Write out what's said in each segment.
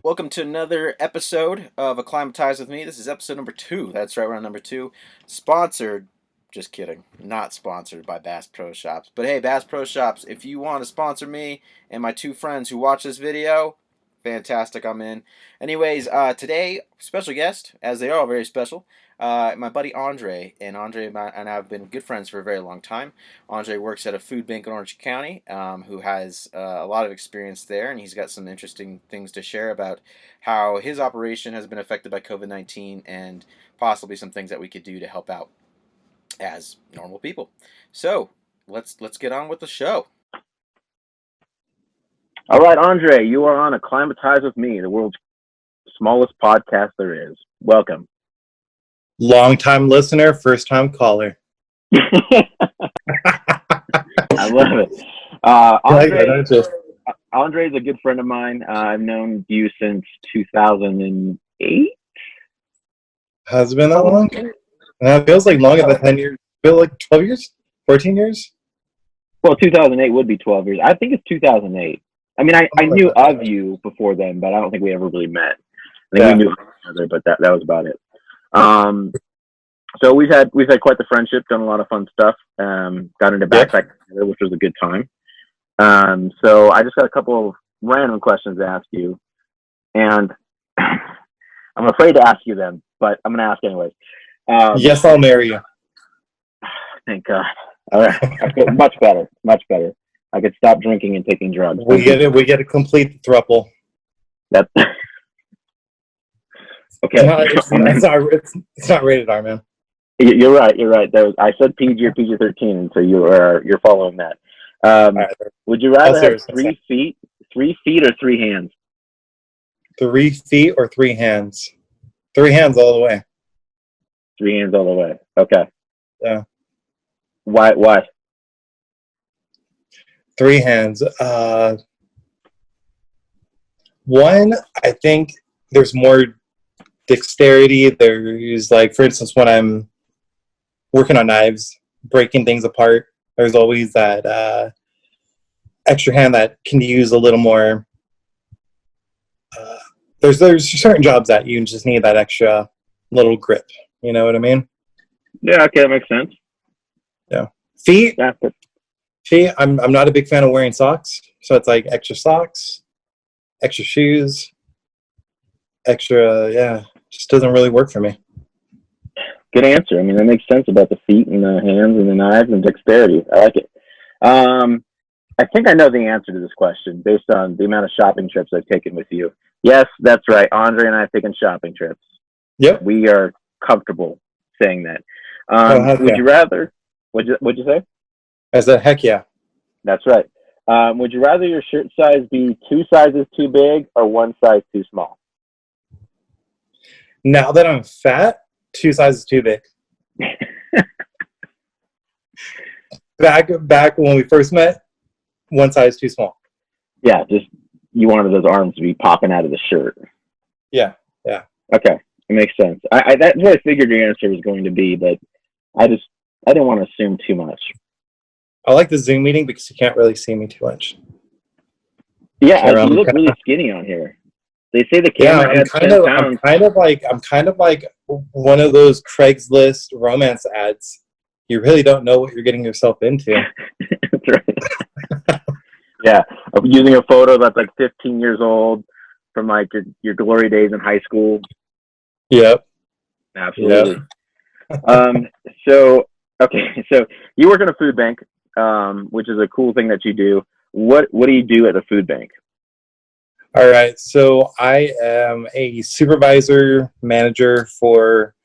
Welcome to another episode of Acclimatize with me. This is episode number 2. That's right, we're on number 2. Sponsored, just kidding, not sponsored by Bass Pro Shops. But hey, Bass Pro Shops, if you want to sponsor me and my two friends who watch this video, fantastic, I'm in. Anyways, today, special guest, as they are all very special, my buddy Andre. And Andre and I have been good friends for a very long time. Andre works at a food bank in Orange County, who has a lot of experience there, and he's got some interesting things to share about how his operation has been affected by COVID-19 and possibly some things that we could do to help out as normal people. So let's get on with the show. All right, Andre, you are on Acclimatize with me, the world's smallest podcast there is. Welcome. Long-time listener, first-time caller. I love it. Andre is a good friend of mine. I've known you since 2008. Has it been that long? It feels like longer than 10 years. Feel like 12 years? 14 years? Well, 2008 would be 12 years. I think it's 2008. I mean, I knew of you before then, but I don't think we ever really met. I think we knew each other, but that was about it. So we've had quite the friendship, done a lot of fun stuff, got into backpack together, which was a good time. So I just got a couple of random questions to ask you, and I'm afraid to ask you them, but I'm going to ask anyways. Yes, I'll marry you. Thank God. All right. I feel much better. I could stop drinking and taking drugs. We get to complete the throuple. That's okay. It's not rated R, man. You're right. I said PG or PG-13, and so you're following that. Right. Would you rather have 3 feet or 3 hands? 3 feet or 3 hands? 3 hands all the way. 3 hands all the way. Okay. Yeah. Why? 3 hands. One, I think there's more dexterity. There's, like, for instance, when I'm working on knives, breaking things apart, there's always that extra hand that can use a little more. There's certain jobs that you just need that extra little grip. You know what I mean? Yeah. Okay, that makes sense. Yeah. Feet. Yeah. I'm not a big fan of wearing socks, so it's like extra socks, extra shoes, just doesn't really work for me. Good answer. I mean, that makes sense about the feet and the hands and the knives and dexterity. I like it. I think I know the answer to this question based on the amount of shopping trips I've taken with you. Yes, that's right. Andre and I have taken shopping trips. Yep. We are comfortable saying that. Would you rather? What'd you say? I said, heck yeah. That's right. Would you rather your shirt size be 2 sizes too big or 1 size too small? Now that I'm fat, 2 sizes too big. Back when we first met, 1 size too small. Yeah, just you wanted those arms to be popping out of the shirt. Yeah. Okay, it makes sense. That's what I figured your answer was going to be, but I didn't want to assume too much. I like the Zoom meeting because you can't really see me too much. Yeah, you look really skinny on here. They say the camera adds 10 pounds. I'm kind of like one of those Craigslist romance ads. You really don't know what you're getting yourself into. That's right. Yeah, I'm using a photo that's like 15 years old from like your glory days in high school. Yep. Absolutely. Yep. So you work in a food bank, which is a cool thing that you do. What do you do at the food bank? All right, so I am a supervisor manager for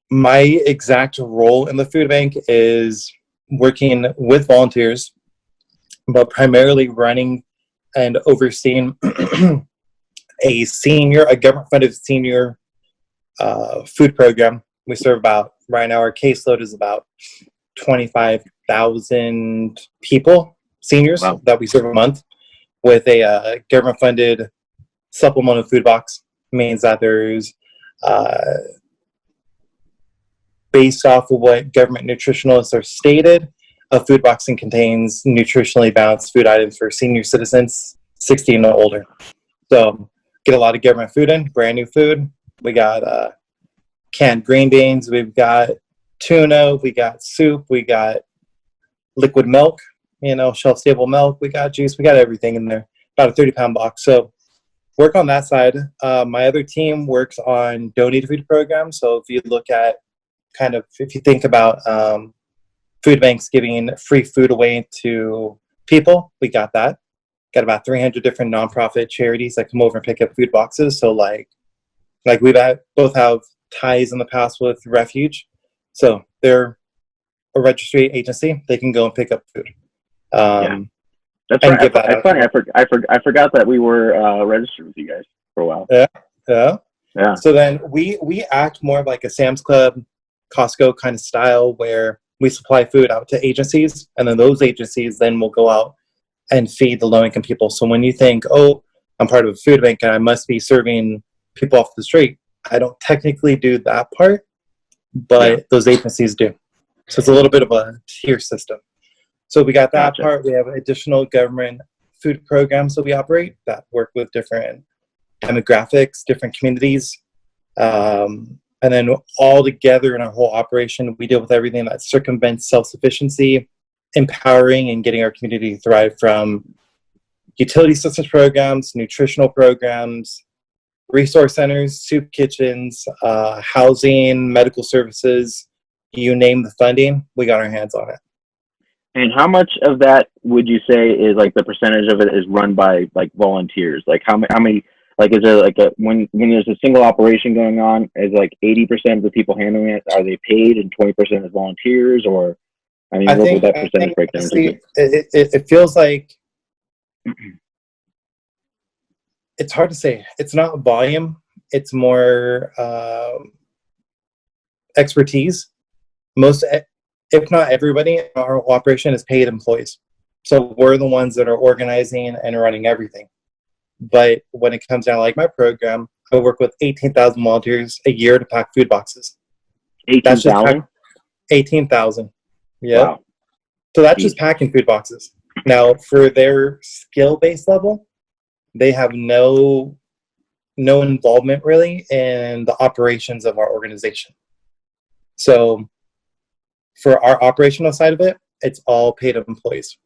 my exact role in the food bank is working with volunteers, but primarily running and overseeing a government-funded senior food program. We serve right now our caseload is about 25,000 people, seniors, wow, that we serve a month with a government-funded supplemental food box. Means that there's, based off of what government nutritionalists are stated, a food boxing contains nutritionally balanced food items for senior citizens 60 and older. So get a lot of government food in, brand new food. We got canned green beans. We've got tuna. We got soup. We got liquid milk, shelf-stable milk. We got juice. We got everything in there, about a 30-pound box. So work on that side. My other team works on donated food programs. So if you look at if you think about food banks giving free food away to people, we got that. Got about 300 different nonprofit charities that come over and pick up food boxes. So like we've both have ties in the past with Refuge. So they're a registry agency. They can go and pick up food. That's right. It's funny. I forgot that we were registered with you guys for a while. Yeah. So then we act more like a Sam's Club, Costco kind of style, where we supply food out to agencies, and then those agencies then will go out and feed the low-income people. So when you think, oh, I'm part of a food bank and I must be serving people off the street, I don't technically do that part, but those agencies do. So it's a little bit of a tier system. So we got that part. We have additional government food programs that we operate that work with different demographics, different communities. And then all together in our whole operation, we deal with everything that circumvents self-sufficiency, empowering and getting our community to thrive, from utility systems programs, nutritional programs, resource centers, soup kitchens, housing, medical services, you name the funding, we got our hands on it. And how much of that would you say is like the percentage of it is run by like volunteers? Like how many, like is there like when there's a single operation going on, is like 80% of the people handling it, are they paid and 20% is volunteers? Or I mean, what would that percentage break down to? It feels like it's hard to say. It's not volume. It's more expertise. Most, if not everybody in our operation is paid employees. So we're the ones that are organizing and running everything. But when it comes down, like my program, I work with 18,000 volunteers a year to pack food boxes. 18,000? 18,000. Yeah. Wow. So that's just packing food boxes. Now, for their skill-based level, they have no involvement really in the operations of our organization. So for our operational side of it, it's all paid employees.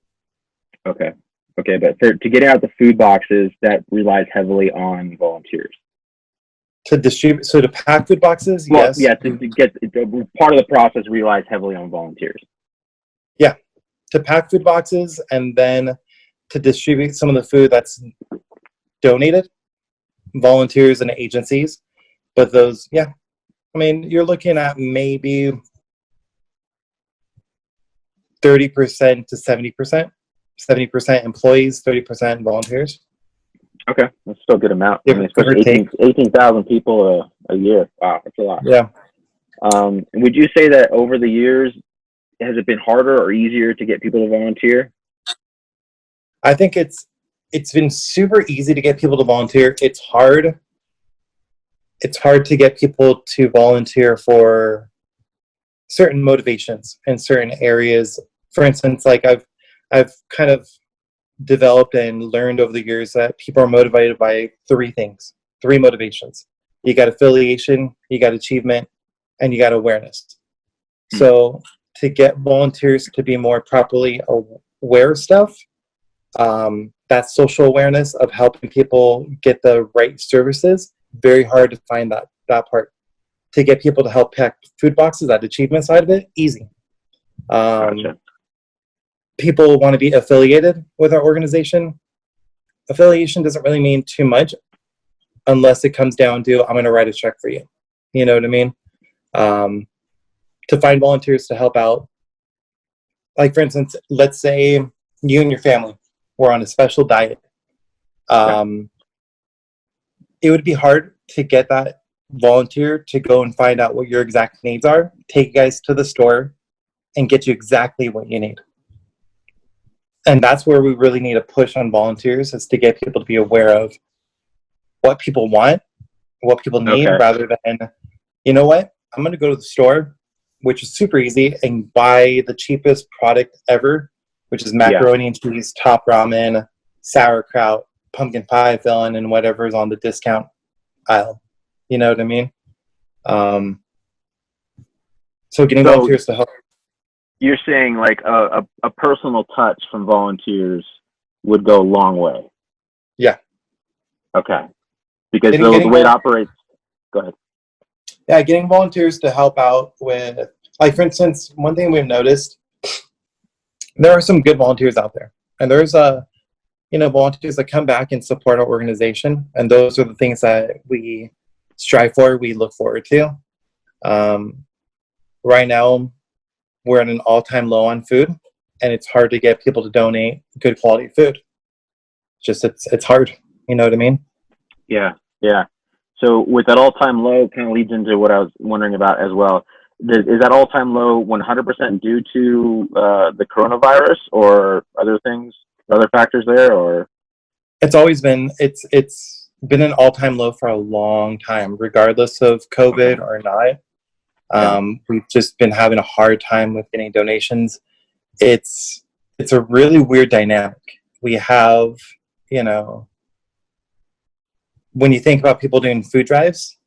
Okay, but to get out the food boxes, that relies heavily on volunteers. To distribute, so to pack food boxes, yes. Yeah, to get part of the process relies heavily on volunteers. Yeah, to pack food boxes and then to distribute some of the food that's donated, volunteers and agencies. But those, I mean, you're looking at maybe 30% to 70%. 70% employees, 30% volunteers. Okay, that's still a good amount. I mean, especially 18,000 people a year. Wow, that's a lot. Yeah. Would you say that over the years, has it been harder or easier to get people to volunteer? I think it's been super easy to get people to volunteer. It's hard to get people to volunteer for certain motivations in certain areas. For instance, like I've kind of developed and learned over the years that people are motivated by three motivations. You got affiliation, you got achievement, and you got awareness. So to get volunteers to be more properly aware of stuff, that social awareness of helping people get the right services, very hard to find that part. To get people to help pack food boxes, that achievement side of it, easy. Gotcha. People want to be affiliated with our organization. Affiliation doesn't really mean too much unless it comes down to, I'm going to write a check for you. You know what I mean? To find volunteers to help out. Like, for instance, let's say you and your family were on a special diet. It would be hard to get that volunteer to go and find out what your exact needs are, take you guys to the store, and get you exactly what you need. And that's where we really need to push on volunteers, is to get people to be aware of what people want, what people need, rather than, you know what, I'm going to go to the store, which is super easy, and buy the cheapest product ever, which is macaroni and cheese, top ramen, sauerkraut, pumpkin pie filling and whatever's on the discount aisle. You know what I mean? So getting volunteers to help. You're saying like a personal touch from volunteers would go a long way. Yeah. Okay. Because the way it operates. Go ahead. Yeah, getting volunteers to help out with, like, for instance, one thing we've noticed, there are some good volunteers out there, and there's volunteers that come back and support our organization, and those are the things that we strive for, we look forward to. Right now, we're at an all-time low on food, and it's hard to get people to donate good quality food. Just it's hard. You know what I mean? Yeah. So with that all-time low, kind of leads into what I was wondering about as well. Is that all-time low 100% due to the coronavirus, or other things, other factors there, or? It's always been it's been an all-time low for a long time, regardless of COVID or not. We've just been having a hard time with getting donations. It's a really weird dynamic. We have, when you think about people doing food drives,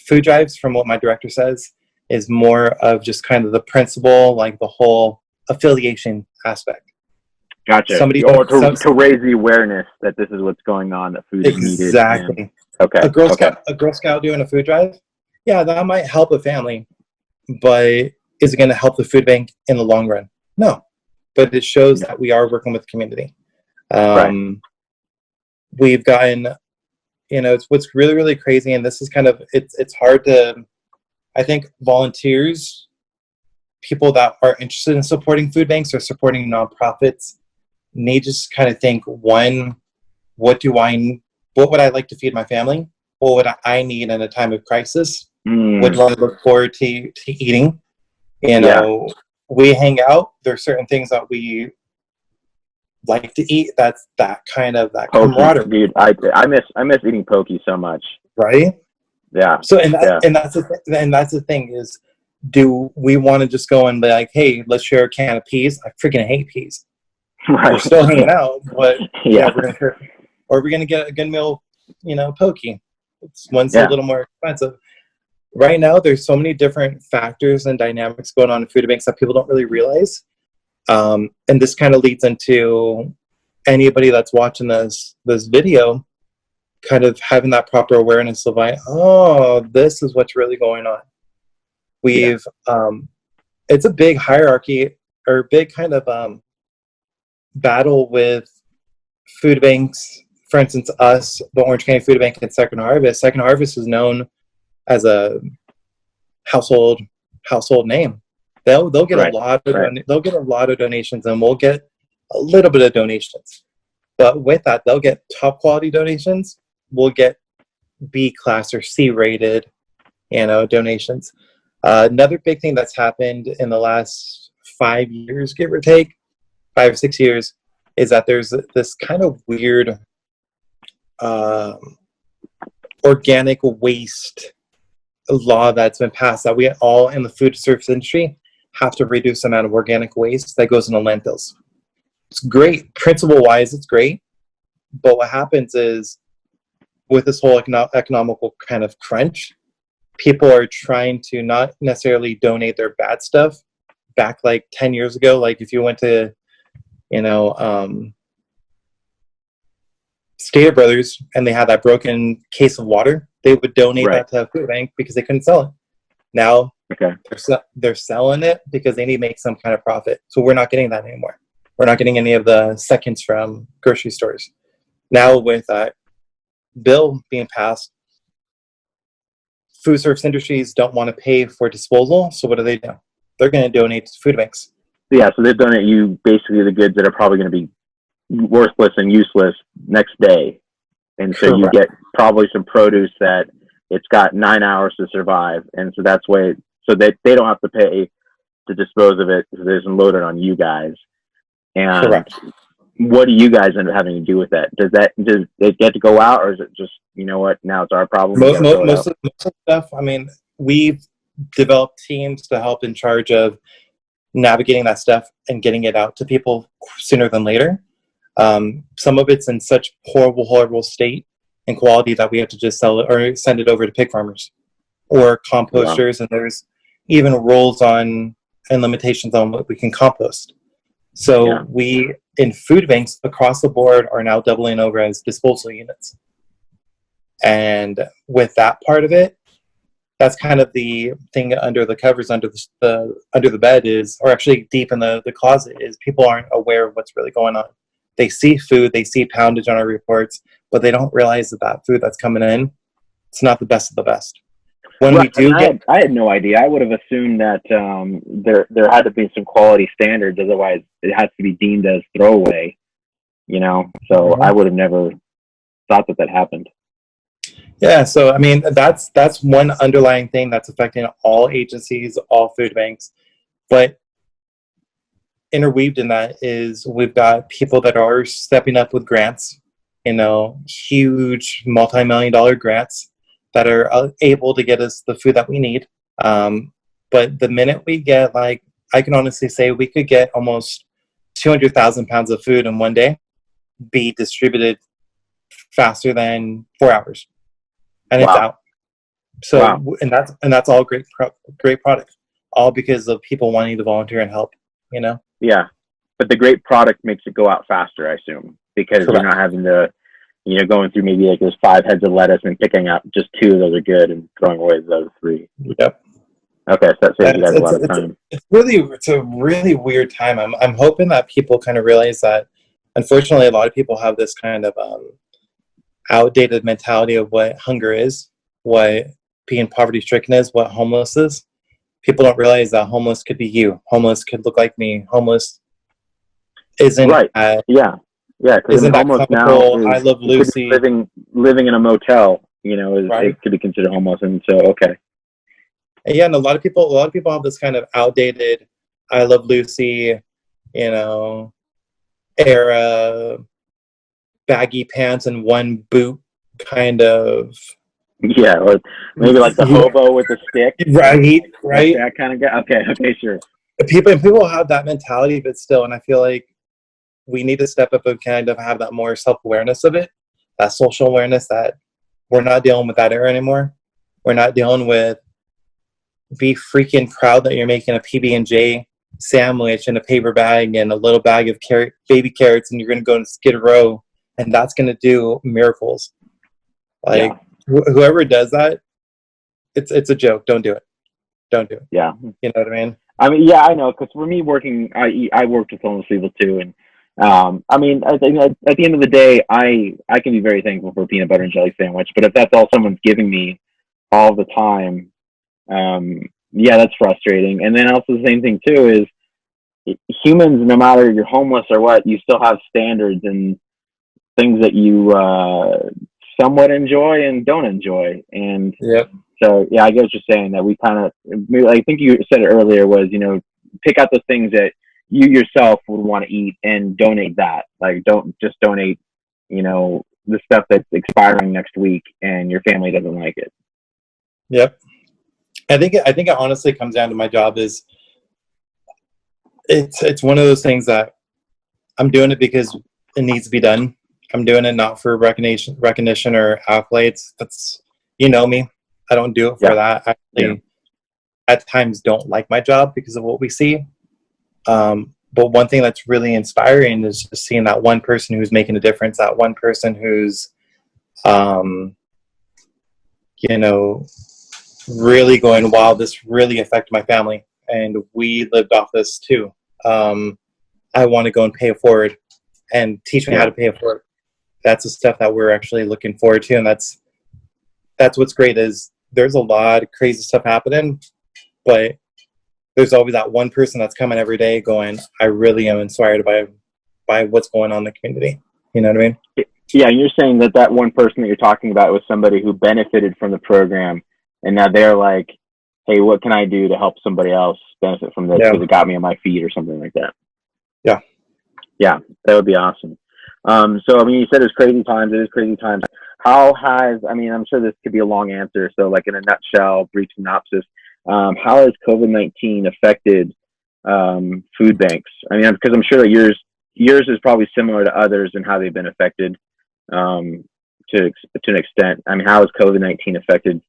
from what my director says, is more of just kind of the principle, like the whole affiliation aspect. Gotcha. To raise the awareness that this is what's going on, that food is needed. Exactly. Okay. A Girl Scout doing a food drive, yeah, that might help a family, but is it going to help the food bank in the long run? No. But it shows that we are working with the community. Right. We've gotten, it's what's really, really crazy, and this is kind of, it's hard to, I think volunteers, people that are interested in supporting food banks or supporting nonprofits, need to just kind of think, one, what would I like to feed my family? What would I need in a time of crisis? What do I look forward to eating? We hang out. There's certain things that we like to eat. That's that kind of that Pokey, camaraderie. dude, I miss eating pokey so much. Right? Yeah. So and that's the thing is, do we want to just go and be like, hey, let's share a can of peas? I freaking hate peas. Right. We're still hanging out, but we're gonna get a good meal, pokey. One's a little more expensive. Right now, there's so many different factors and dynamics going on in food banks that people don't really realize. And this kind of leads into anybody that's watching this video kind of having that proper awareness of like, oh, this is what's really going on. It's a big hierarchy or big kind of battle with food banks. For instance, us, the Orange County Food Bank and Second Harvest. Second Harvest is known as a household name. They'll get a lot of donations, and we'll get a little bit of donations. But with that, they'll get top quality donations. We'll get B class or C rated, donations. Another big thing that's happened in the last 5 years, give or take, 5 or 6 years, is that there's this kind of weird organic waste law that's been passed, that we all in the food service industry have to reduce the amount of organic waste that goes into landfills. It's great. Principle-wise, it's great. But what happens is, with this whole economical kind of crunch, people are trying to not necessarily donate their bad stuff back like 10 years ago. Like if you went to, Stater Brothers and they had that broken case of water, they would donate that to a food bank because they couldn't sell it. Now they're selling it because they need to make some kind of profit. So we're not getting that anymore. We're not getting any of the seconds from grocery stores. Now with that bill being passed, food service industries don't want to pay for disposal. So what do? They're going to donate to food banks. Yeah, so they donate you basically the goods that are probably going to be worthless and useless next day. And so you get probably some produce that it's got 9 hours to survive. And so that's why, so that they don't have to pay to dispose of it, because it isn't loaded on you guys. And what do you guys end up having to do with that? Does it get to go out, or is it just, now it's our problem? Most of the stuff, we've developed teams to help in charge of navigating that stuff and getting it out to people sooner than later. Some of it's in such horrible state and quality that we have to just sell it or send it over to pig farmers or composters. Wow. And there's even rules on and limitations on what we can compost. So we, in food banks across the board, are now doubling over as disposal units. And with that part of it, that's kind of the thing under the covers, under the bed is, or actually deep in the closet, is people aren't aware of what's really going on. They see food, they see poundage on our reports, but they don't realize that food that's coming in, it's not the best of the best. When we do I had no idea. I would have assumed that there had to be some quality standards, otherwise it has to be deemed as throwaway. You know, so I would have never thought that happened. Yeah, so I mean that's one underlying thing that's affecting all agencies, all food banks. But interweaved in that is we've got people that are stepping up with grants, you know, huge multi-million-dollar grants that are able to get us the food that we need. But the minute we get, like, I can honestly say we could get almost 200,000 pounds of food in one day be distributed faster than 4 hours. And it's out. So, and that's all great product, all because of people wanting to volunteer and help, you know? Yeah. But the great product makes it go out faster, I assume, because Correct. You're not having to, you know, going through maybe like there's 5 heads of lettuce and picking out just 2 of those are good and throwing away the other 3. Yep. Okay, so that saves you guys a lot of time. It's a really weird time. I'm hoping that people kind of realize that, unfortunately, a lot of people have this kind of outdated mentality of what hunger is, what being poverty-stricken is, what homeless is. People don't realize that homeless could be you. Homeless could look like me. Homeless isn't right. Yeah. Because homeless now is, I Love Lucy living in a motel. You know, it could be considered homeless, and so okay. Yeah, and a lot of people have this kind of outdated I Love Lucy, you know, era, baggy pants and one boot kind of. Yeah, or maybe like the hobo with the stick. Right. Like that kind of guy. Okay, sure. People have that mentality, but still, and I feel like we need to step up and kind of have that more self-awareness of it, that social awareness that we're not dealing with that era anymore. We're not dealing with be freaking proud that you're making a PB&J sandwich in a paper bag and a little bag of baby carrots, and you're going to go and Skid Row, and that's going to do miracles. Like, whoever does that, it's a joke. Don't do it. Yeah. You know what I mean? I mean, yeah, I know, because for me working, I worked with homeless people too, and I mean, at the end of the day, I can be very thankful for a peanut butter and jelly sandwich, but if that's all someone's giving me all the time, yeah, that's frustrating. And then also the same thing too is humans, no matter you're homeless or what, you still have standards and things that you somewhat enjoy and don't enjoy. And so, yeah, I get what you're saying, that we kind of, I think you said it earlier, was, you know, pick out the things that you yourself would want to eat and donate that. Like, don't just donate, you know, the stuff that's expiring next week and your family doesn't like it. Yep. I think it honestly comes down to my job is it's one of those things that I'm doing it because it needs to be done. I'm doing it not for recognition or accolades. That's, you know me. I don't do it for that. I actually at times don't like my job because of what we see. But one thing that's really inspiring is just seeing that one person who's making a difference, that one person who's, you know, really going, wow, this really affected my family, and we lived off this too. I want to go and pay it forward and teach me how to pay it forward. That's the stuff that we're actually looking forward to, and that's what's great is there's a lot of crazy stuff happening, but there's always that one person that's coming every day going, I really am inspired by what's going on in the community. You know what I mean? Yeah, and you're saying that one person that you're talking about was somebody who benefited from the program, and now they're like, hey, what can I do to help somebody else benefit from this because it got me on my feet or something like that? Yeah, that would be awesome. So, I mean, you said it's crazy times. It is crazy times. How has, I mean, I'm sure this could be a long answer. So, like, in a nutshell, brief synopsis, how has COVID-19 affected food banks? I mean, because I'm sure that yours yours is probably similar to others and how they've been affected to an extent. I mean, how has COVID-19 affected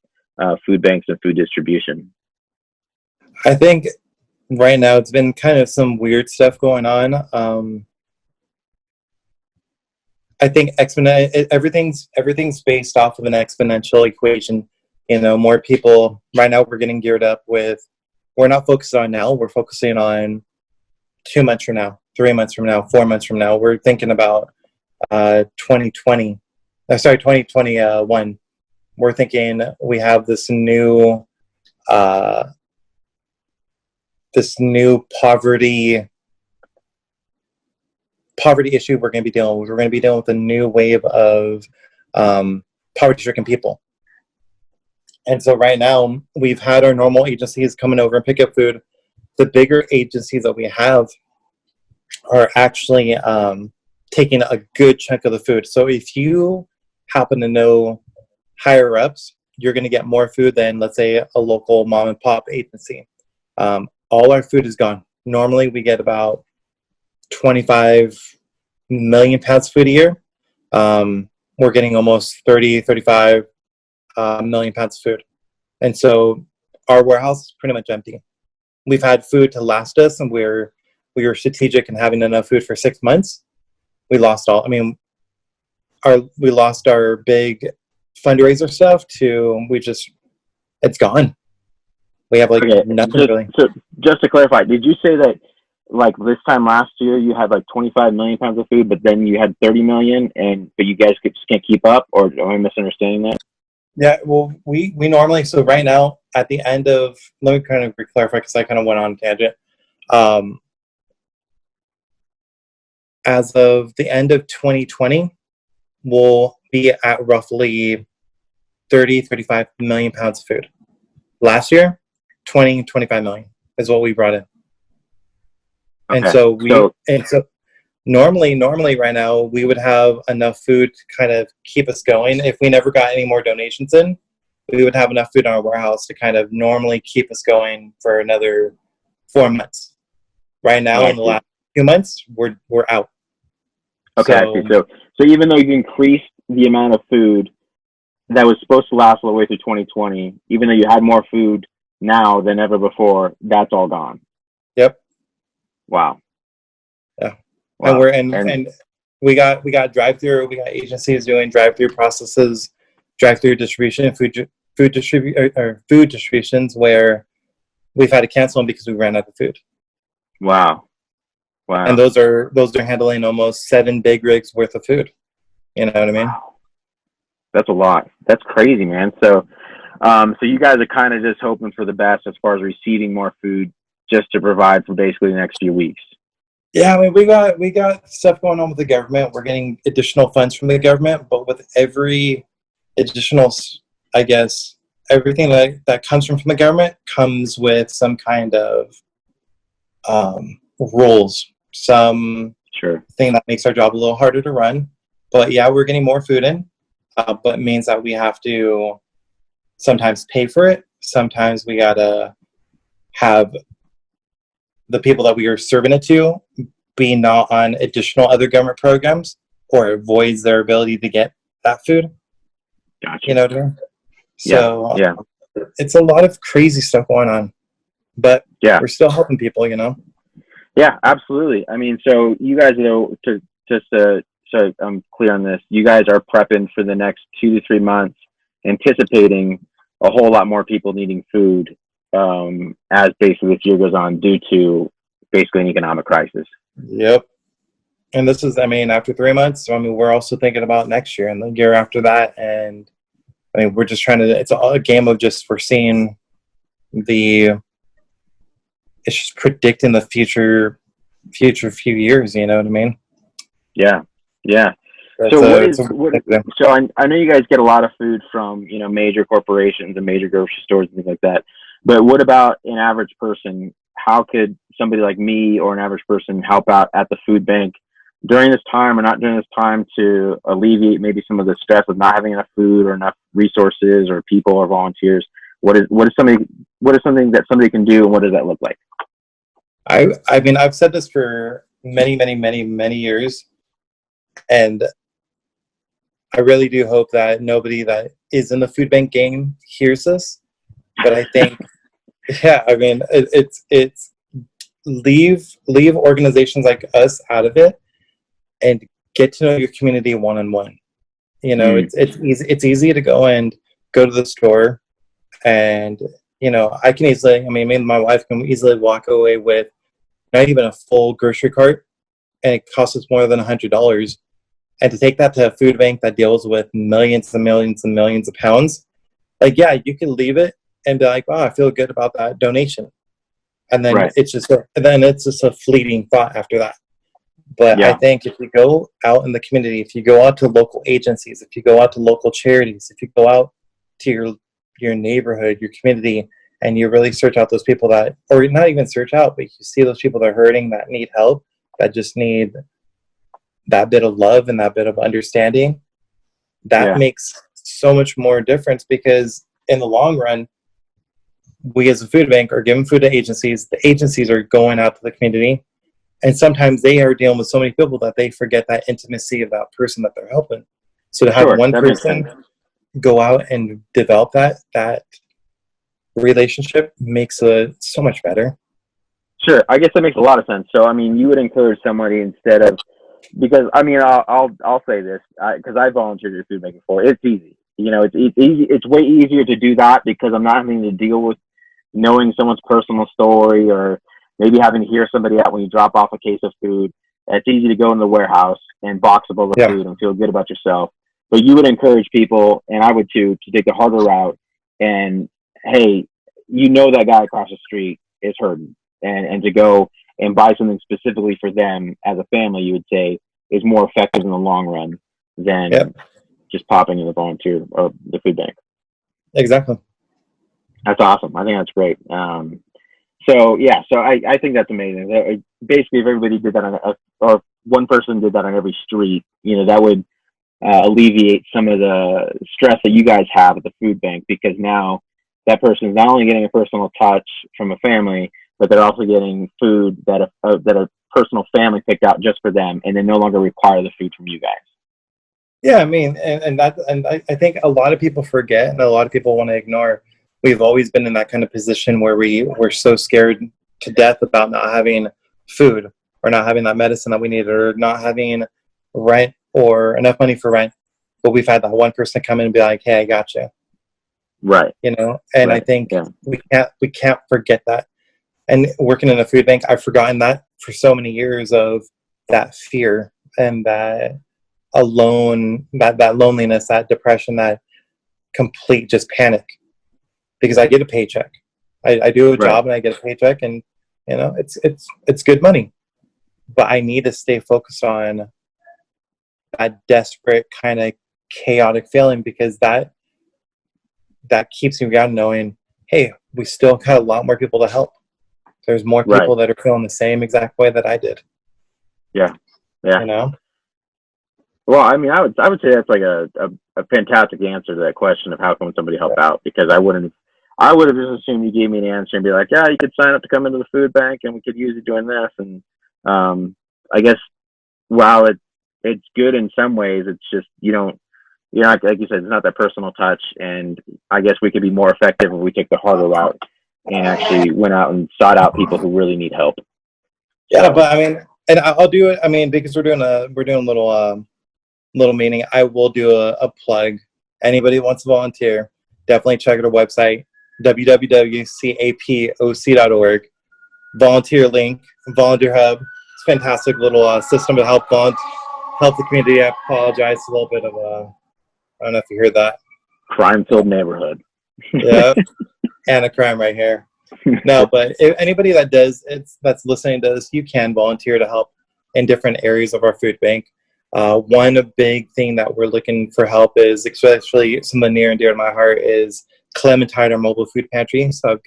food banks and food distribution? I think right now it's been kind of some weird stuff going on. I think everything's based off of an exponential equation. More people right now. We're getting geared up with. We're not focused on now. We're focusing on 2 months from now, 3 months from now, 4 months from now. We're thinking about 2021. We're thinking we have this new poverty issue we're going to be dealing with. We're going to be dealing with a new wave of poverty-stricken people. And so right now, we've had our normal agencies coming over and pick up food. The bigger agencies that we have are actually taking a good chunk of the food. So if you happen to know higher ups, you're going to get more food than, let's say, a local mom and pop agency. All our food is gone. Normally, we get about 25 million pounds of food a year. We're getting almost 35 million pounds of food. And so our warehouse is pretty much empty. We've had food to last us, and we were strategic in having enough food for 6 months. We lost all. I mean, we lost our big fundraiser stuff to it's gone. We have nothing really. So just to clarify, did you say that like this time last year you had like 25 million pounds of food, but then you had 30 million, but you guys just can't keep up, or am I misunderstanding that? Yeah, well, we normally, so right now at the end of, let me kind of clarify because I kind of went on a tangent. As of the end of 2020, we'll be at roughly 35 million pounds of food. Last year, 25 million is what we brought in. Okay. And so normally right now we would have enough food to kind of keep us going. If we never got any more donations in, we would have enough food in our warehouse to kind of normally keep us going for another 4 months. Right now, in the last 2 months, we're out. Okay, so even though you increased the amount of food that was supposed to last all the way through 2020, even though you had more food now than ever before, that's all gone. Yep. Wow. Yeah. Wow. And we got drive-through. We got agencies doing drive-through processes, drive-through distribution, food distributions where we've had to cancel them because we ran out of food. Wow. And those are handling almost 7 big rigs worth of food. You know what I mean? Wow. That's a lot. That's crazy, man. So you guys are kind of just hoping for the best as far as receiving more food, just to provide for basically the next few weeks. Yeah, I mean, we got stuff going on with the government. We're getting additional funds from the government, but with every additional, I guess, everything that comes from the government comes with some kind of rules, some thing that makes our job a little harder to run. But yeah, we're getting more food in, but it means that we have to sometimes pay for it. Sometimes we gotta have the people that we are serving it to be not on additional other government programs, or it voids their ability to get that food. Gotcha. You know what I mean? So yeah. It's a lot of crazy stuff going on, but we're still helping people, you know? Yeah, absolutely. I mean, so you guys, so I'm clear on this, you guys are prepping for the next 2 to 3 months, anticipating a whole lot more people needing food as basically this year goes on due to basically an economic crisis. Yep. And this is, I mean, after 3 months, so I mean, we're also thinking about next year and the year after that. And I mean, we're just it's a game of just, we're seeing it's just predicting the future few years, you know what I mean? Yeah. Yeah. So I know you guys get a lot of food from, major corporations and major grocery stores and things like that. But what about an average person? How could somebody like me or an average person help out at the food bank during this time or not during this time to alleviate maybe some of the stress of not having enough food or enough resources or people or volunteers? What is something that somebody can do, and what does that look like? I mean, I've said this for many, many, many, many years. And I really do hope that nobody that is in the food bank game hears this. But I think, yeah, I mean, it's leave organizations like us out of it and get to know your community one-on-one. You know, it's easy to go to the store and, you know, I can easily, I mean, me and my wife can easily walk away with not even a full grocery cart, and it costs us more than $100. And to take that to a food bank that deals with millions and millions and millions of pounds, like, yeah, you can leave it and be like, oh, I feel good about that donation. And then it's just a fleeting thought after that. But I think if you go out in the community, if you go out to local agencies, if you go out to local charities, if you go out to your neighborhood, your community, and you really search out those people that, or not even search out, but you see those people that are hurting, that need help, that just need that bit of love and that bit of understanding, that makes so much more difference, because in the long run, we as a food bank are giving food to agencies. The agencies are going out to the community, and sometimes they are dealing with so many people that they forget that intimacy of that person that they're helping. So to have one person go out and develop that relationship makes it so much better. Sure, I guess that makes a lot of sense. So, I mean, you would encourage somebody, instead of, because I mean, I'll say this, because I volunteered at food bank before. It's easy, you know. It's easy. It's way easier to do that because I'm not having to deal with knowing someone's personal story, or maybe having to hear somebody out when you drop off a case of food. It's easy to go in the warehouse and box up all the food and feel good about yourself. But you would encourage people, and I would too, to take the harder route. And hey, you know that guy across the street is hurting, and to go and buy something specifically for them as a family, you would say, is more effective in the long run than just popping in the volunteer or the food bank. Exactly. That's awesome. I think that's great. So I think that's amazing. Basically, if everybody did that or one person did that on every street, you know, that would alleviate some of the stress that you guys have at the food bank, because now that person is not only getting a personal touch from a family, but they're also getting food that a personal family picked out just for them, and they no longer require the food from you guys. Yeah, I mean, and I think a lot of people forget, and a lot of people want to ignore. We've always been in that kind of position where we're so scared to death about not having food, or not having that medicine that we need, or not having rent or enough money for rent. But we've had that one person come in and be like, "Hey, I got you." Right. You know, and I think we can't forget that. And working in a food bank, I've forgotten that for so many years, of that fear and that alone, that loneliness, that depression, that complete just panic. Because I get a paycheck, I do a job and I get a paycheck, and you know, it's good money, but I need to stay focused on that desperate kind of chaotic feeling, because that keeps me grounded, knowing, hey, we still got a lot more people to help. There's more people that are feeling the same exact way that I did. Yeah. You know? Well, I mean, I would say that's like a fantastic answer to that question of how can somebody help out, because I would have just assumed you gave me an answer and be like, yeah, you could sign up to come into the food bank and we could use you doing this. And I guess while it's good in some ways, it's just, like you said, it's not that personal touch. And I guess we could be more effective if we take the harder route and actually went out and sought out people who really need help. Yeah, but I mean, and I'll do it. I mean, because we're doing a little meeting. I will do a plug. Anybody who wants to volunteer, definitely check out our website, www.capoc.org. Volunteer link, volunteer hub. It's a fantastic little system to help the community. I apologize, a little bit of I don't know if you heard that. Crime-filled neighborhood. Yeah, and a crime right here. No, but if anybody that's listening to this, you can volunteer to help in different areas of our food bank. One big thing that we're looking for help is, especially something near and dear to my heart, is Acclimatize, our mobile food pantry. So I've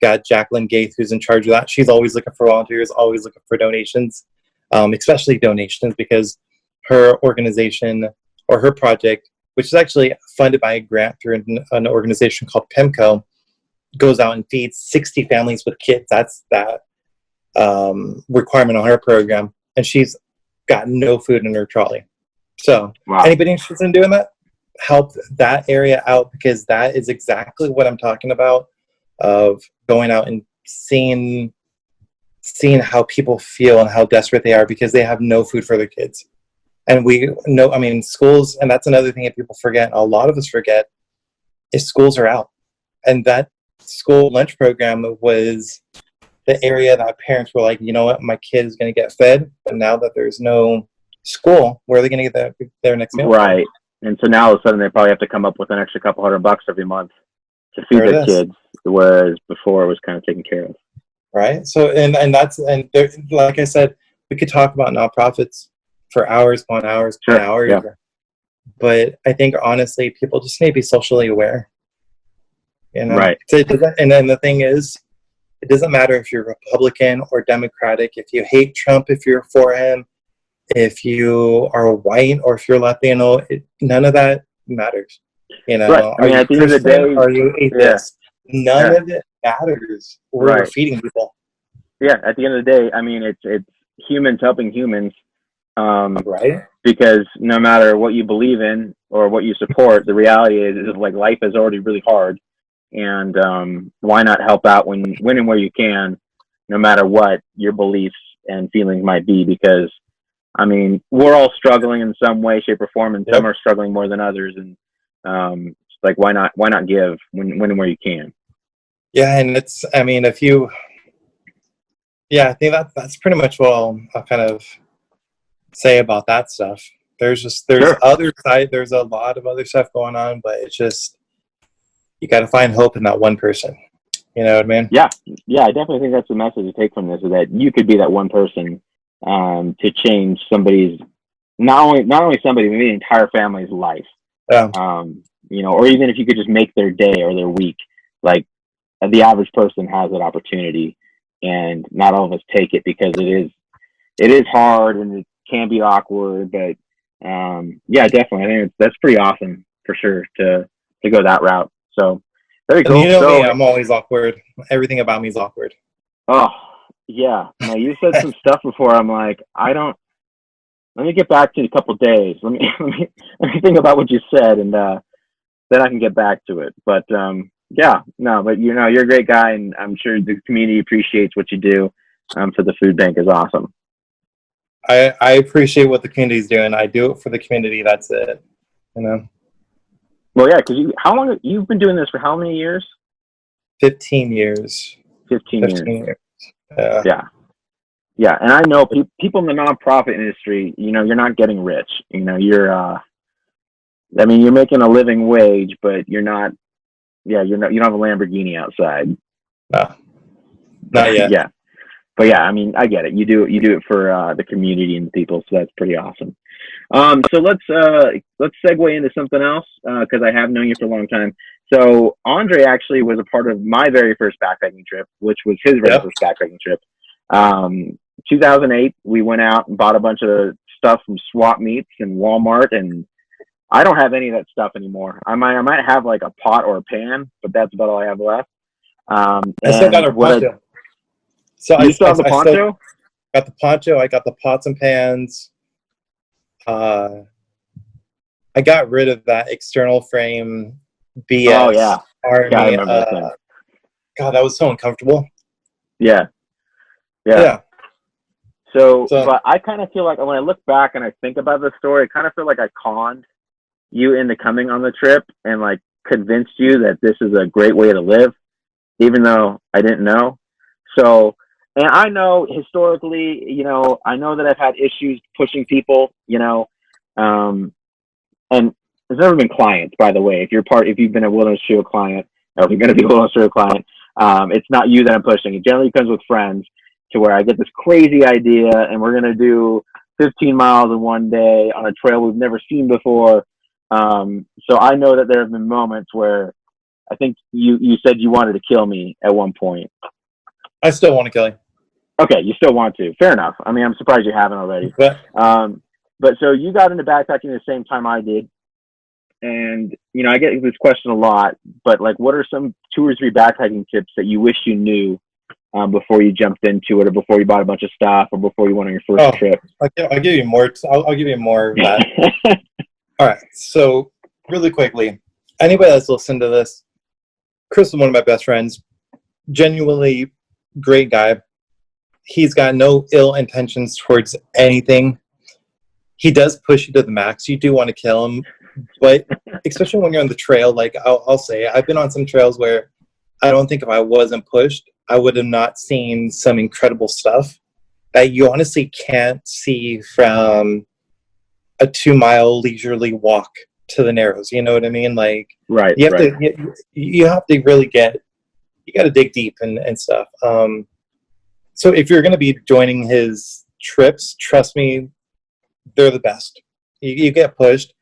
got Jacqueline Gaithe, who's in charge of that. She's always looking for volunteers, always looking for donations, especially donations, because her organization, or her project, which is actually funded by a grant through an organization called PIMCO, goes out and feeds 60 families with kids. requirement on her program, and she's got no food in her trolley. So Wow. anybody interested in doing that, help that area out, because that is exactly what I'm talking about, of going out and seeing how people feel and how desperate they are because they have no food for their kids. And we know, I mean, schools, and that's another thing that people forget, a lot of us forget, is schools are out. And that school lunch program was the area that parents were like, you know what, my kid is going to get fed, but now that there's no school, where are they going to get their next meal? Right. And so now all of a sudden they probably have to come up with an extra couple $100 every month to feed their kids, whereas before it was kind of taken care of. Right. So, and there, like I said, we could talk about nonprofits for hours upon hours upon hours. Yeah. But I think honestly, people just need to be socially aware. You know? Right. So and then the thing is, it doesn't matter if you're Republican or Democratic, if you hate Trump, if you're for him, if you are white or if you're Latino, none of that matters. You know, right. I mean, at the end of the day, are you atheist? Yeah. None of it matters. We're feeding people. Yeah, at the end of the day, I mean, it's humans helping humans. Right. Because no matter what you believe in or what you support, the reality is like life is already really hard. And why not help out when and where you can, no matter what your beliefs and feelings might be? Because I mean, we're all struggling in some way, shape, or form, and some are struggling more than others. And it's like, why not give when and where you can? Yeah, and it's, I mean, I think that's pretty much what I'll kind of say about that stuff. There's other side. There's a lot of other stuff going on, but it's just, you got to find hope in that one person. You know what I mean? Yeah. I definitely think that's the message to take from this, is that you could be that one person to change somebody's, not only somebody, but the entire family's life. Yeah. You know, or even if you could just make their day or their week. Like, the average person has that opportunity, and not all of us take it because it is hard and it can be awkward. But definitely, I think that's pretty awesome for sure to go that route. So very cool. You know me, I'm always awkward. Everything about me is awkward. Oh yeah. No, you said some stuff before. I'm like, let me get back to you in a couple of days. Let me think about what you said, and then I can get back to it. But but you know, you're a great guy, and I'm sure the community appreciates what you do for the food bank. Is awesome. I appreciate what the community's doing. I do it for the community. That's it. You know. Well, yeah, because you've been doing this for how many years? 15 years. 15 years. Yeah. And I know people in the nonprofit industry, you know, you're not getting rich. You know, you're making a living wage, but you don't have a Lamborghini outside. No. Not yet. Yeah. But yeah, I mean, I get it. You do it for the community and the people, so that's pretty awesome. So let's segue into something else, because I have known you for a long time. So Andre actually was a part of my very first backpacking trip, which was his very first backpacking trip. 2008, we went out and bought a bunch of stuff from swap meets and Walmart, and I don't have any of that stuff anymore. I might have like a pot or a pan, but that's about all I have left. I still got a poncho. You still have the poncho? Got the poncho. I got the pots and pans. I got rid of that external frame BS. Oh yeah, Army. Yeah, I remember that thing. God, that was so uncomfortable. Yeah. So, but I kind of feel like when I look back and I think about this story, I kind of feel like I conned you into coming on the trip and like convinced you that this is a great way to live, even though I didn't know. So, and I know historically, you know, I know that I've had issues pushing people, you know, and there's never been clients, by the way. If you've been a Wilderness Trail client, or if you're going to be a Wilderness Trail client, it's not you that I'm pushing. It generally comes with friends, to where I get this crazy idea and we're going to do 15 miles in one day on a trail we've never seen before. So I know that there have been moments where I think you said you wanted to kill me at one point. I still want to kill you. Okay, you still want to. Fair enough. I mean, I'm surprised you haven't already. But so you got into backpacking the same time I did. And, you know, I get this question a lot, but like, what are some 2 or 3 backpacking tips that you wish you knew before you jumped into it, or before you bought a bunch of stuff, or before you went on your first trip? I'll give you more. I'll give you more of that. All right. So really quickly, anybody that's listened to this, Chris is one of my best friends. Genuinely great guy. He's got no ill intentions towards anything. He does push you to the max. You do want to kill him, but especially when you're on the trail, like I'll say, I've been on some trails where I don't think if I wasn't pushed, I would have not seen some incredible stuff that you honestly can't see from a 2-mile leisurely walk to the Narrows. You know what I mean? Like, right. You have to really you got to dig deep and stuff. So if you're going to be joining his trips, trust me, they're the best. You get pushed,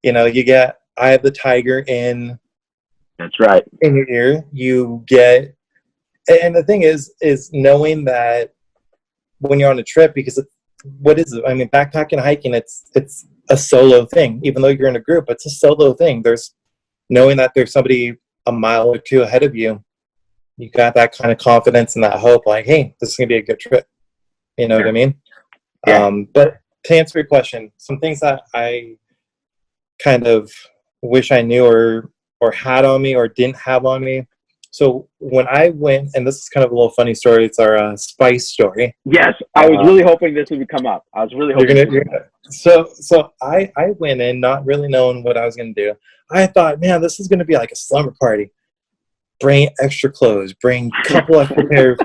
you get Eye of the Tiger in. That's right. In your ear, you get, and the thing is knowing that when you're on a trip, because what is it? I mean, backpacking, hiking, it's a solo thing. Even though you're in a group, it's a solo thing. There's knowing that there's somebody a mile or two ahead of you. You got that kind of confidence and that hope, like, hey, this is gonna be a good trip. You know what I mean? Yeah. But to answer your question, some things that I kind of wish I knew or had on me or didn't have on me. So when I went, and this is kind of a little funny story, it's our spice story. Yes, I was really hoping this would come up. I was really hoping. So I went in not really knowing what I was going to do. I thought, man, this is going to be like a slumber party. Bring extra clothes. Bring a couple extra pair of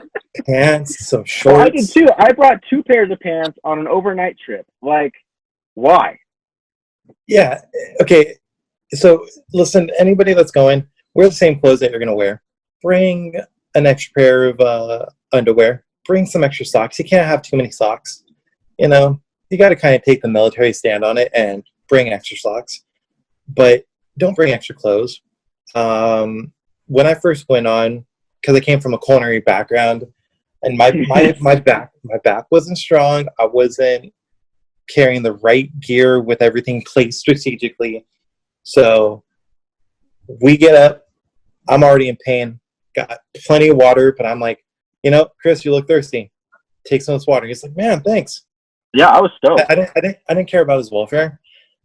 pants, some shorts. Well, I did too. I brought 2 pairs of pants on an overnight trip. Like, why? Yeah. Okay. So listen, anybody that's going, wear the same clothes that you're going to wear. Bring an extra pair of underwear. Bring some extra socks. You can't have too many socks. You got to kind of take the military stand on it and bring extra socks. But don't bring extra clothes. When I first went on, because I came from a culinary background, and my back wasn't strong. I wasn't carrying the right gear with everything placed strategically. So we get up. I'm already in pain. Got plenty of water, but I'm like, Chris, you look thirsty. Take some of this water. He's like, man, thanks. Yeah, I was stoked. I didn't care about his welfare.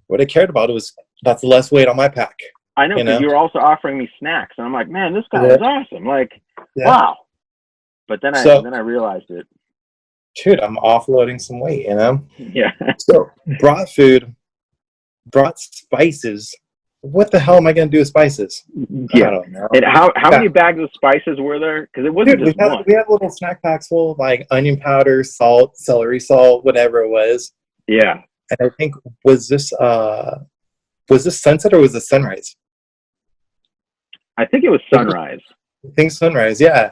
What I cared about was that's less weight on my pack. I know, because you were also offering me snacks, and I'm like, man, this guy is awesome. Like, wow. But then I realized it. Dude, I'm offloading some weight, Yeah. So brought food, brought spices. What the hell am I going to do with spices? Yeah. I don't know. And how many bags of spices were there? Because it wasn't just one. We had little snack packs full of like onion powder, salt, celery salt, whatever it was. Yeah. And I think was this sunset or was this sunrise? I think it was sunrise. I think sunrise, yeah.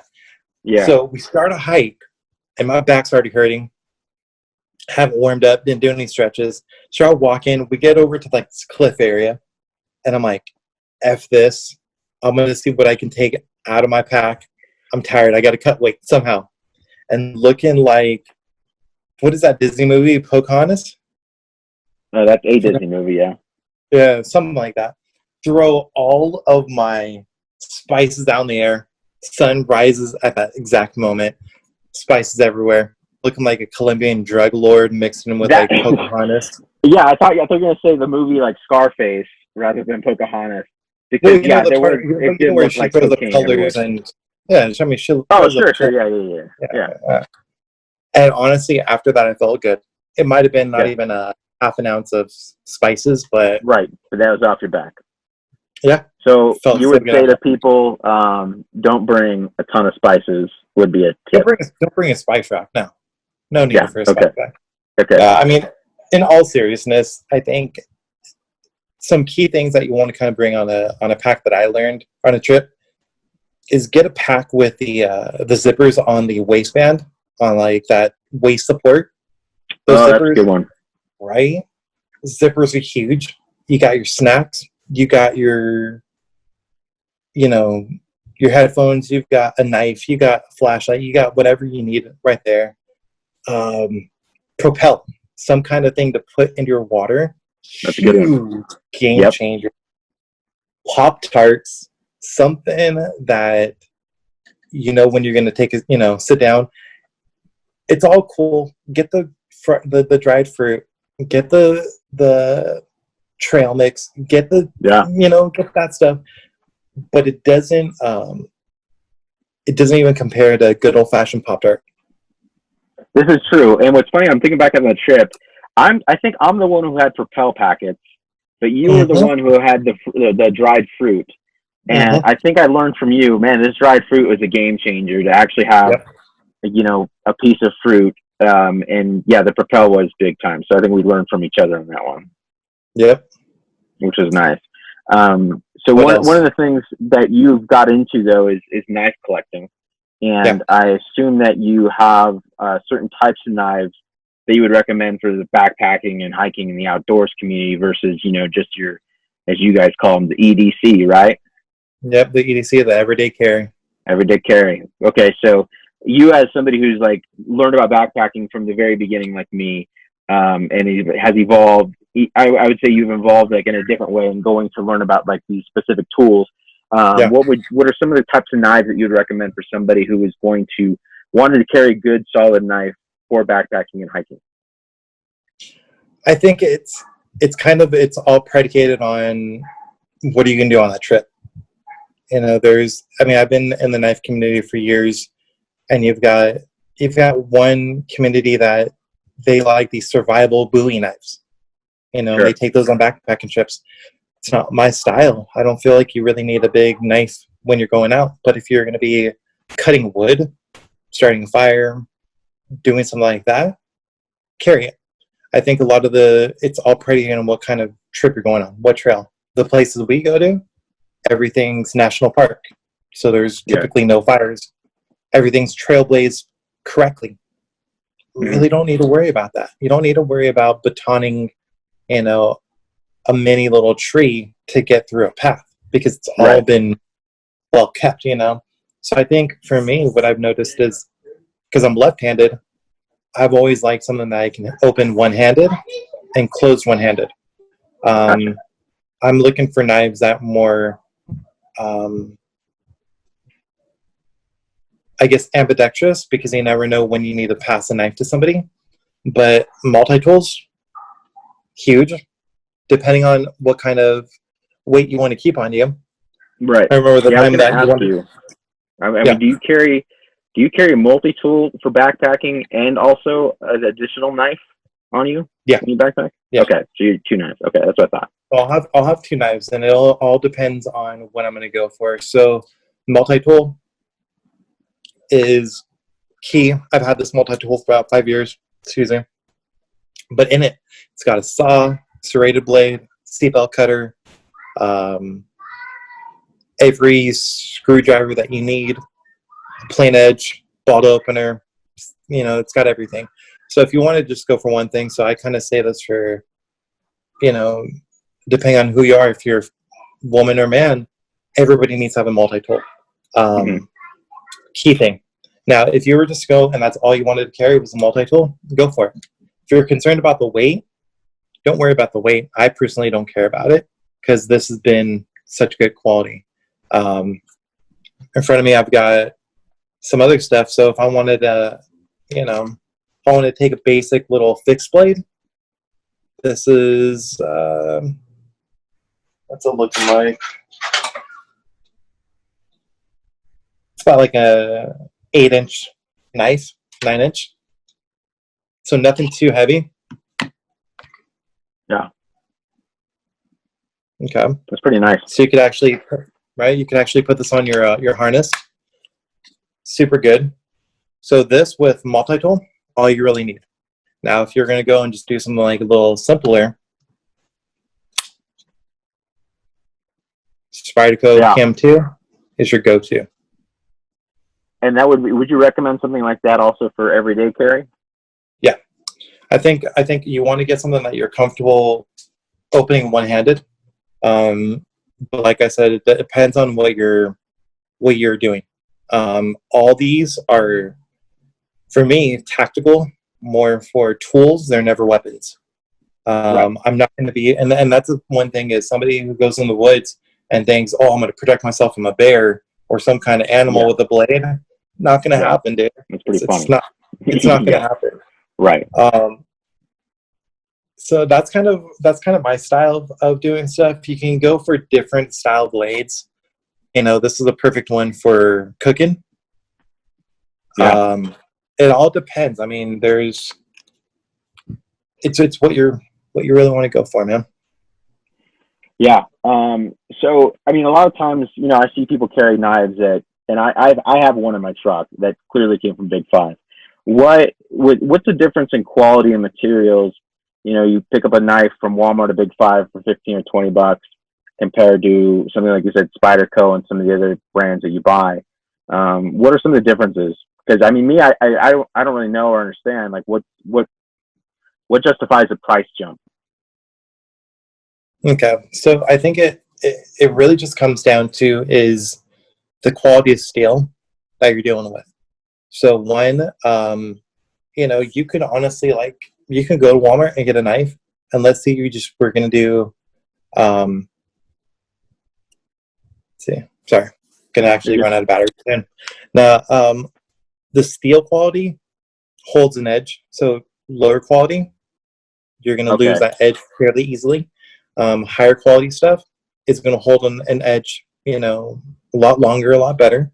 Yeah. So we start a hike, and my back's already hurting. Haven't warmed up, didn't do any stretches. Start walking. We get over to like this cliff area, and I'm like, F this. I'm going to see what I can take out of my pack. I'm tired. I got to cut weight somehow. And looking like, what is that Disney movie, Pocahontas? That's a Disney movie, yeah. Yeah, something like that. Throw all of my spices down the air. Sun rises at that exact moment. Spices everywhere. Looking like a Colombian drug lord mixing them with like Pocahontas. Yeah, I thought you were going to say the movie like Scarface rather than Pocahontas. Because it did look like cocaine colors and yeah, I mean she. Oh, sure, yeah. And honestly, after that, I felt good. It might have been not even a half an ounce of spices, but right, but that was off your back. Yeah. So you would say to people, don't bring a ton of spices. Would be a tip. Don't bring a spice rack. No need for a spice rack. Okay. I mean, in all seriousness, I think some key things that you want to kind of bring on a pack that I learned on a trip is get a pack with the zippers on the waistband, on like that waist support. Those zippers, that's a good one. Right? Zippers are huge. You got your snacks. You got your headphones. You've got a knife. You got a flashlight. You got whatever you need right there. Propel, some kind of thing to put into your water. That's a good one. Game changer. Pop-Tarts, something that you know when you're going to take a, sit down. It's all cool. Get the dried fruit, get the trail mix, get the get that stuff, but it doesn't even compare to good old fashioned Pop-Tart. This is true. And what's funny, I'm thinking back on the trip. I think I'm the one who had Propel packets, but you were the one who had the dried fruit. And I think I learned from you, man, this dried fruit was a game changer to actually have, a piece of fruit. And yeah, the Propel was big time. So I think we learned from each other on that one. Yep. Which is nice. So one of the things that you've got into though is knife collecting. And I assume that you have certain types of knives that you would recommend for the backpacking and hiking in the outdoors community versus, just your, as you guys call them, the EDC, right? Yep, the EDC, the everyday carry. Everyday carry. Okay, so you as somebody who's like learned about backpacking from the very beginning, like me, and it has evolved. I would say you've evolved like in a different way and going to learn about like these specific tools. What are some of the types of knives that you'd recommend for somebody who is going to wanted to carry a good solid knife for backpacking and hiking? I think it's all predicated on what are you going to do on that trip. I've been in the knife community for years, and you've got one community that they like these survival Bowie knives. Sure. They take those on backpacking trips. It's not my style. I don't feel like you really need a big knife when you're going out. But if you're going to be cutting wood, starting a fire, doing something like that, carry it. I think it's all predicated on what kind of trip you're going on, what trail. The places we go to, everything's national park. So there's typically no fires. Everything's trailblazed correctly. You really don't need to worry about that. You don't need to worry about betoning, a mini little tree to get through a path because it's all been well kept, So I think for me, what I've noticed is because I'm left-handed, I've always liked something that I can open one-handed and close one-handed. I'm looking for knives that more, I guess, ambidextrous because you never know when you need to pass a knife to somebody. But multi-tools, huge, depending on what kind of weight you want to keep on you. Right. I remember the time that you wanted to. I mean, do you carry a multi-tool for backpacking and also an additional knife on you? Yeah. In your backpack? Yeah. Okay, so you 2 knives. Okay, that's what I thought. I'll have 2 knives, and it all depends on what I'm going to go for. So multi-tool is key. I've had this multi-tool for about 5 years. Excuse me. But in it, it's got a saw, serrated blade, seatbelt cutter, every screwdriver that you need, plain edge, bottle opener, it's got everything. So if you want to just go for one thing, so I kind of say this for, depending on who you are, if you're woman or man, everybody needs to have a multi-tool. Key thing. Now, if you were just to go and that's all you wanted to carry was a multi-tool, go for it. If you're concerned about the weight, don't worry about the weight. I personally don't care about it because this has been such good quality. In front of me, I've got some other stuff. So if I wanted to, take a basic little fixed blade, this is, what's it looking like? It's about like a 8-inch knife, 9-inch. So nothing too heavy. Yeah. Okay. That's pretty nice. So you could actually, you could actually put this on your harness. Super good. So this with multi-tool, all you really need. Now, if you're going to go and just do something like a little simpler, Spyderco Cam 2 is your go-to. And that would you recommend something like that also for everyday carry? Yeah. I think you want to get something that you're comfortable opening one-handed. But like I said, it depends on what you're doing. All these are, for me, tactical, more for tools. They're never weapons. I'm not going to be, and that's one thing is somebody who goes in the woods and thinks, oh, I'm going to protect myself from a bear or some kind of animal with a blade. Not gonna happen, dude. It's pretty funny. It's not gonna happen. Right. So that's kind of my style of doing stuff. You can go for different style blades. This is a perfect one for cooking. Yeah. It all depends. I mean, it's what you really want to go for, man. Yeah. So, I mean, a lot of times, I see people carry knives and I have one in my truck that clearly came from Big Five. What's the difference in quality and materials? You pick up a knife from Walmart or Big Five for $15 or $20 compared to something like you said, Spyderco and some of the other brands that you buy. What are some of the differences? Because I mean, I don't really know or understand like what justifies a price jump. Okay, so I think it really just comes down to is the quality of steel that you're dealing with. So one, you could honestly you can go to Walmart and get a knife, and let's say we're gonna do, gonna actually run out of battery soon. Now, the steel quality holds an edge, so lower quality, you're gonna lose that edge fairly easily. Higher quality stuff is gonna hold an edge, a lot longer, a lot better.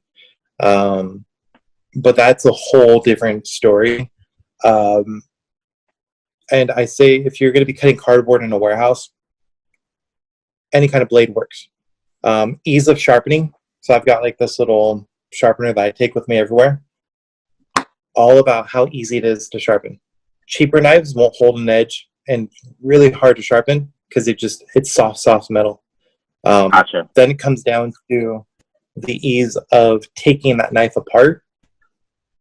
But that's a whole different story. And I say if you're going to be cutting cardboard in a warehouse, any kind of blade works. Ease of sharpening. So I've got this little sharpener that I take with me everywhere. All about how easy it is to sharpen. Cheaper knives won't hold an edge and really hard to sharpen because it's soft metal. Gotcha. Then it comes down to the ease of taking that knife apart,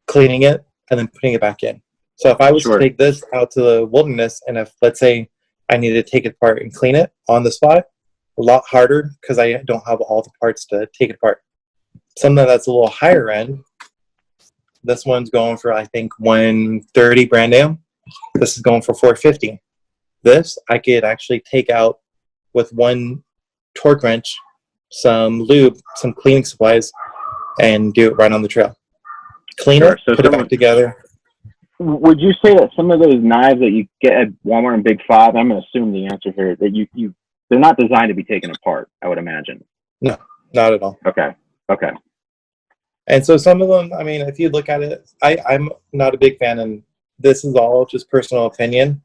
cleaning it, and then putting it back in. So if I was to take this out to the wilderness, and if, let's say, I needed to take it apart and clean it on the spot, a lot harder because I don't have all the parts to take it apart. Something that's a little higher end, this one's going for, I think, $130 brand new. This is going for $450. This, I could actually take out with one torque wrench, some lube, some cleaning supplies, and do it right on the trail. Clean it, put it back together. Would you say that some of those knives that you get at Walmart and Big Five, I'm going to assume the answer here, that they're not designed to be taken apart, I would imagine. No, not at all. Okay. And so some of them, I mean, if you look at it, I'm not a big fan, and this is all just personal opinion.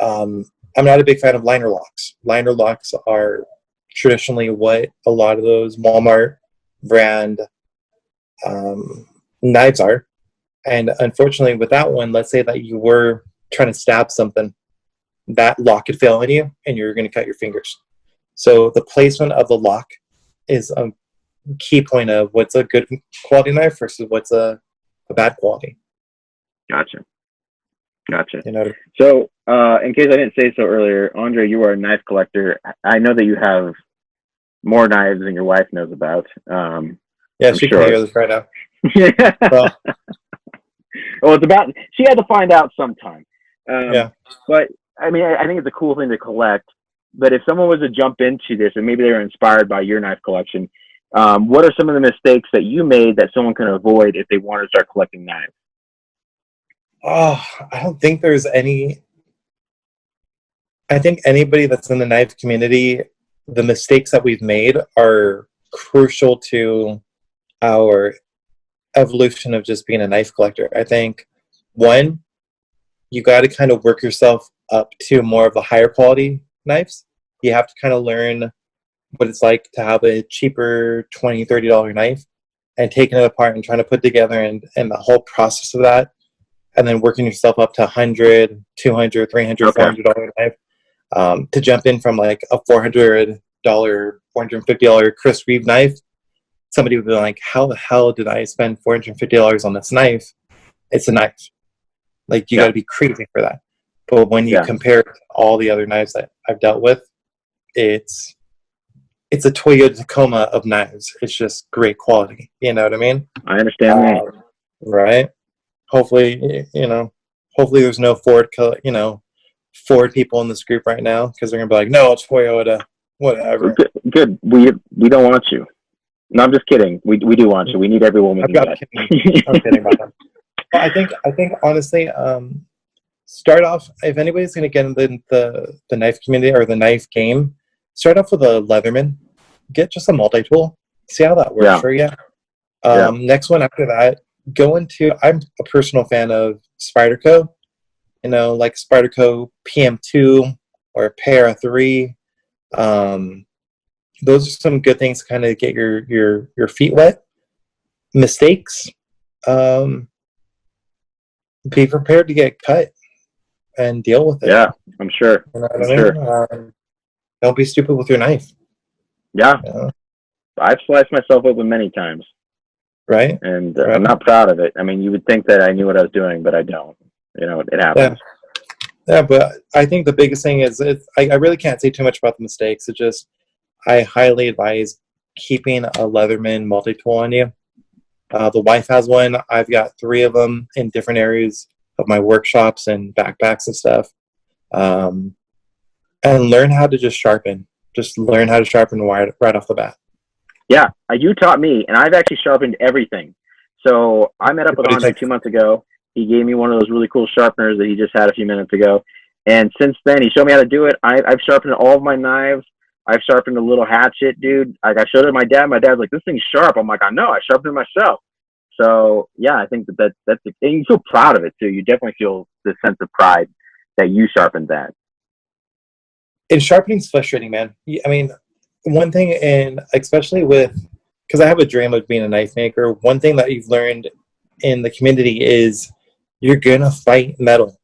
I'm not a big fan of liner locks. Liner locks are traditionally what a lot of those Walmart brand knives are. And unfortunately, with that one, let's say that you were trying to stab something, that lock could fail on you, and you're going to cut your fingers. So the placement of the lock is a key point of what's a good quality knife versus what's a bad quality. Gotcha. So, in case I didn't say so earlier, Andre, you are a knife collector. I know that you have more knives than your wife knows about. Yeah, she can hear this right now. Yeah. Well, she had to find out sometime. Yeah. But I mean, I think it's a cool thing to collect. But if someone was to jump into this and maybe they were inspired by your knife collection, what are some of the mistakes that you made that someone can avoid if they want to start collecting knives? Oh, I don't think there's any. I think anybody that's in the knife community, the mistakes that we've made are crucial to our evolution of just being a knife collector. I think, one, you got to kind of work yourself up to more of the higher quality knives. You have to kind of learn what it's like to have a cheaper $20, $30 knife and taking it apart and trying to put together and the whole process of that, and then working yourself up to $100, $200, $300, $400 knife. To jump in from like a $400, $450 Chris Reeve knife, somebody would be like, how the hell did I spend $450 on this knife? It's a knife. Like, you got to be crazy for that. But when you compare it to all the other knives that I've dealt with, it's a Toyota Tacoma of knives. It's just great quality. You know what I mean? I understand that. Right? Hopefully, hopefully there's no Ford people in this group right now, because they're going to be like, no, it's Toyota, whatever. Good. We don't want you. No, I'm just kidding. We do want you. We need every woman we I'm can kidding. get. I'm kidding about that. Well, I think honestly, start off if anybody's going to get in the knife community or the knife game, start off with a Leatherman. Get just a multi-tool. See how that works Yeah. for you. Yeah. Next one after that, go into. I'm a personal fan of Spyderco. You know, like Spyderco PM2 or Para 3. Those are some good things to kind of get your feet wet. Mistakes. Be prepared to get cut and deal with it. Yeah, I'm sure. You know what I'm I mean? sure. Don't be stupid with your knife. Yeah. You know? I've sliced myself open many times. Right? And Right. I'm not proud of it. I mean, you would think that I knew what I was doing, but I don't. You know, it happens. Yeah, but I think the biggest thing is I really can't say too much about the mistakes. It just, I highly advise keeping a Leatherman multi-tool on you. The wife has one. I've got 3 of them in different areas of my workshops and backpacks and stuff. And learn how to just sharpen. Just learn how to sharpen right off the bat. Yeah, you taught me, and I've actually sharpened everything. So I met up with Andre 2 months ago. He gave me one of those really cool sharpeners that he just had a few minutes ago. And since then, he showed me how to do it. I've sharpened all of my knives. I've sharpened a little hatchet, dude. Like, I showed it to my dad. My dad's like, this thing's sharp. I'm like, I know. I sharpened it myself. So, yeah, I think that's and you feel proud of it, too. You definitely feel the sense of pride that you sharpened that. And sharpening's frustrating, man. I mean, one thing, and especially because I have a dream of being a knife maker, one thing that you've learned in the community is you're going to fight metal.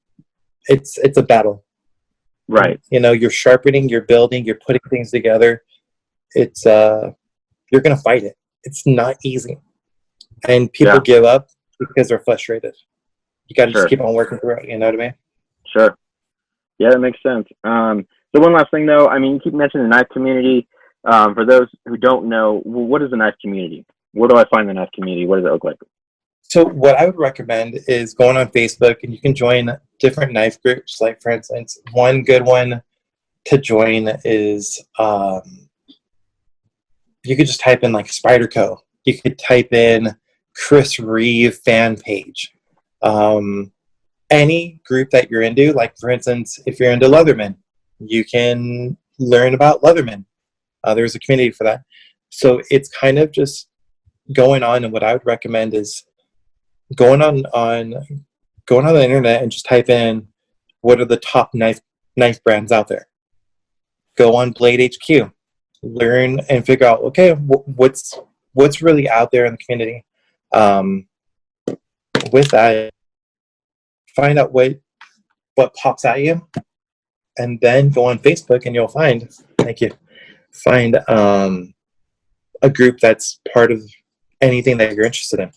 It's a battle. Right. You know, you're sharpening, you're building, you're putting things together. It's, you're going to fight it. It's not easy. And people give up because they're frustrated. You got to just keep on working through it. You know what I mean? Sure. Yeah, that makes sense. So one last thing, though. I mean, you keep mentioning the knife community. For those who don't know, what is the knife community? Where do I find the knife community? What does it look like? So what I would recommend is going on Facebook, and you can join different knife groups. Like, for instance, one good one to join is you could just type in like Spyderco. You could type in Chris Reeve fan page. Any group that you're into, like for instance, if you're into Leatherman, you can learn about Leatherman. There's a community for that. So it's kind of just going on, and what I would recommend is going on the internet and just type in what are the top knife brands out there. Go on Blade HQ, learn and figure out, okay, what's really out there in the community. With that, find out what pops at you, and then go on Facebook, and you'll find a group that's part of anything that you're interested in.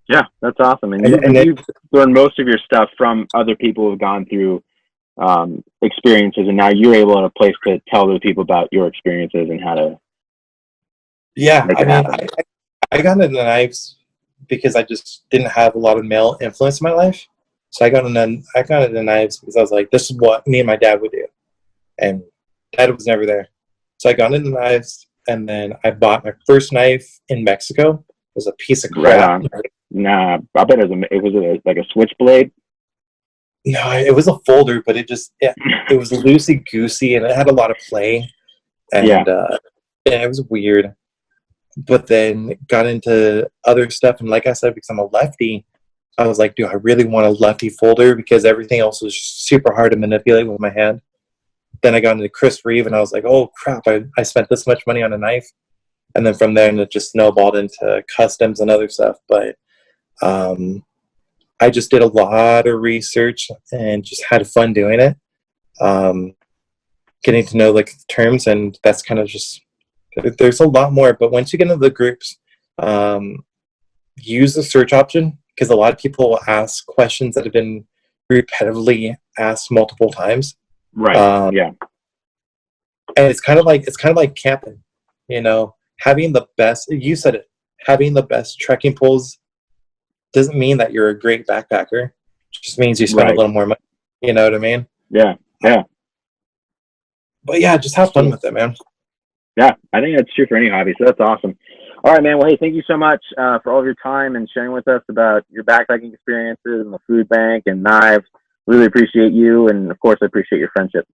Yeah, that's awesome. And you've learned most of your stuff from other people who've gone through experiences, and now you're able at a place to tell other people about your experiences and how to. Yeah, I mean, I got into knives because I just didn't have a lot of male influence in my life. So I got into knives because I was like, this is what me and my dad would do, and Dad was never there. So I got into knives, and then I bought my first knife in Mexico. It was a piece of crap. Right on. Nah, I bet it was like a switchblade. No, it was a folder, but it was loosey goosey, and it had a lot of play, and it was weird. But then got into other stuff, and like I said, because I'm a lefty, I was like, do I really want a lefty folder? Because everything else was super hard to manipulate with my hand. Then I got into Chris Reeve, and I was like, oh crap, I spent this much money on a knife. And then from there, it just snowballed into customs and other stuff. But I just did a lot of research and just had fun doing it. Getting to know like the terms, and that's kind of just, there's a lot more. But once you get into the groups, use the search option, because a lot of people will ask questions that have been repetitively asked multiple times. Right. And it's kind of like camping, you know, having the best, you said it, having the best trekking poles doesn't mean that you're a great backpacker. It just means you spend a little more money. You know what I mean? Yeah. But yeah, just have fun with it, man. Yeah, I think that's true for any hobby. So that's awesome. All right, man. Well, hey, thank you so much for all of your time and sharing with us about your backpacking experiences and the food bank and knives. Really appreciate you, and of course, I appreciate your friendship.